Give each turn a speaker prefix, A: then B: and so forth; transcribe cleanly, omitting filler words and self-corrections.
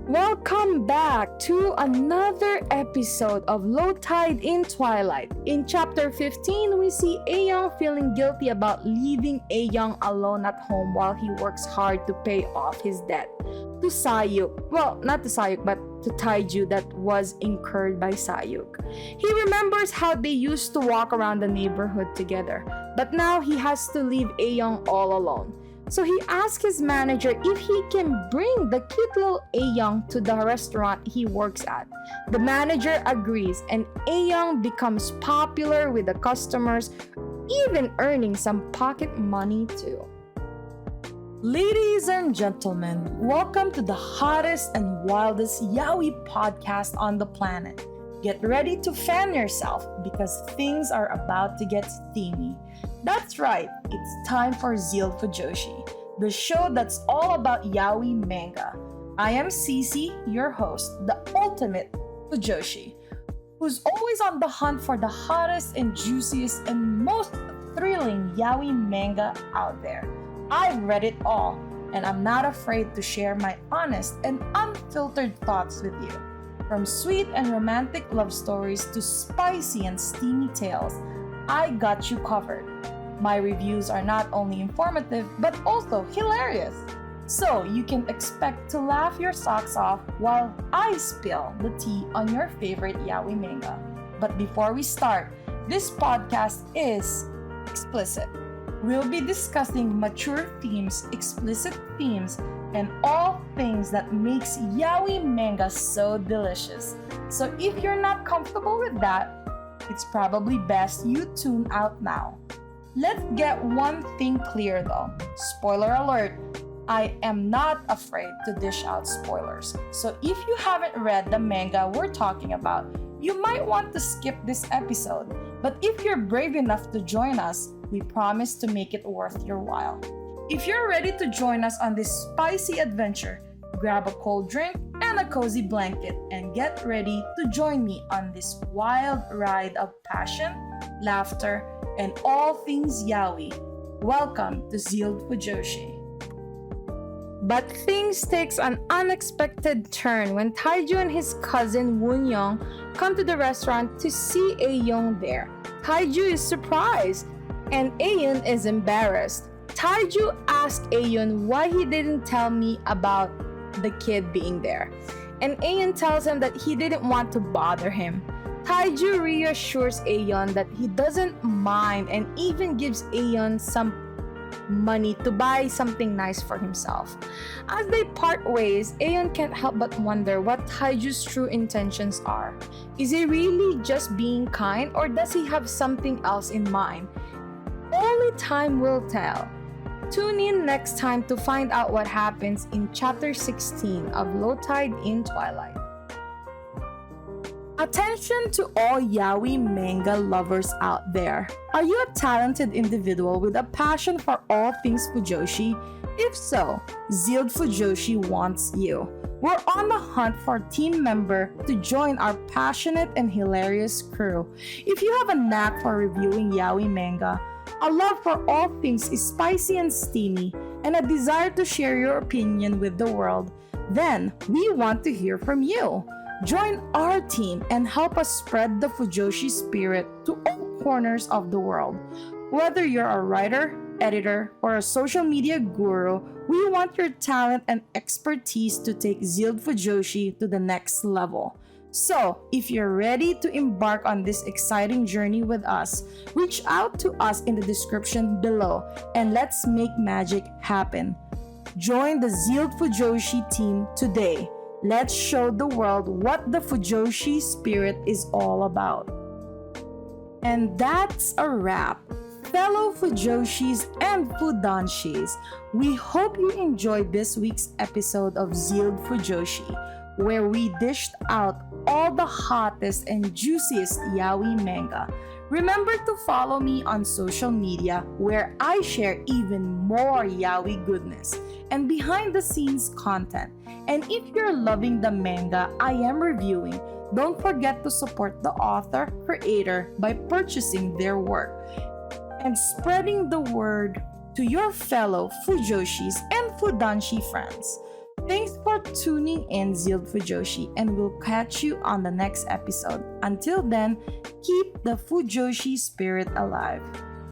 A: Welcome back to another episode of Low Tide in Twilight. In chapter 15, we see Ayoung feeling guilty about leaving Ayoung alone at home while he works hard to pay off his debt to Sayuk. Well, not to Sayuk, but to Taeju that was incurred by Sayuk. He remembers how they used to walk around the neighborhood together, but now he has to leave Ayoung all alone. So he asks his manager if he can bring the cute little Ayoung to the restaurant he works at. The manager agrees and Ayoung becomes popular with the customers, even earning some pocket money too. Ladies and gentlemen, welcome to the hottest and wildest yaoi podcast on the planet. Get ready to fan yourself because things are about to get steamy. That's right, it's time for ZEALED Fujoshi, the show that's all about yaoi manga. I am CeeCee, your host, the ultimate Fujoshi, who's always on the hunt for the hottest and juiciest and most thrilling yaoi manga out there. I've read it all, and I'm not afraid to share my honest and unfiltered thoughts with you. From sweet and romantic love stories to spicy and steamy tales, I got you covered. My reviews are not only informative but also hilarious. So you can expect to laugh your socks off while I spill the tea on your favorite yaoi manga. But before we start, this podcast is explicit. We'll be discussing mature themes, explicit themes, and all things that makes yaoi manga so delicious. So if you're not comfortable with that, it's probably best you tune out now. Let's get one thing clear though. Spoiler alert, I am not afraid to dish out spoilers. So if you haven't read the manga we're talking about, you might want to skip this episode. But if you're brave enough to join us, we promise to make it worth your while. If you're ready to join us on this spicy adventure, grab a cold drink and a cozy blanket and get ready to join me on this wild ride of passion, laughter, and all things yaoi. Welcome to ZEALED Fujoshi. But things takes an unexpected turn when Taeju and his cousin Wooyoung come to the restaurant to see Ayoung there. Taeju is surprised and Euihyun is embarrassed. Taeju asked Euihyun why he didn't tell me about the kid being there, and Euihyun tells him that he didn't want to bother him. Taeju reassures Euihyun that he doesn't mind and even gives Euihyun some money to buy something nice for himself. As they part ways, Euihyun can't help but wonder what Taeju's true intentions are. Is he really just being kind or does he have something else in mind? Only time will tell. Tune in next time to find out what happens in chapter 16 of Low Tide in Twilight. Attention to all yaoi manga lovers out there. Are you a talented individual with a passion for all things Fujoshi? If so, ZEALED Fujoshi wants you. We're on the hunt for a team member to join our passionate and hilarious crew. If you have a knack for reviewing yaoi manga, a love for all things is spicy and steamy, and a desire to share your opinion with the world, then we want to hear from you. Join our team and help us spread the Fujoshi spirit to all corners of the world. Whether you're a writer, editor, or a social media guru, we want your talent and expertise to take ZEALED Fujoshi to the next level. So, if you're ready to embark on this exciting journey with us, reach out to us in the description below and let's make magic happen. Join the ZEALED Fujoshi team today. Let's show the world what the Fujoshi spirit is all about. And that's a wrap. Fellow Fujoshis and Fudanshis, we hope you enjoyed this week's episode of ZEALED Fujoshi, where we dished out all the hottest and juiciest yaoi manga. Remember to follow me on social media where I share even more yaoi goodness and behind the scenes content. And if you're loving the manga I am reviewing, don't forget to support the author, creator by purchasing their work and spreading the word to your fellow Fujoshis and Fudanshi friends. Thanks for tuning in, ZEALED Fujoshi, and we'll catch you on the next episode. Until then, keep the Fujoshi spirit alive.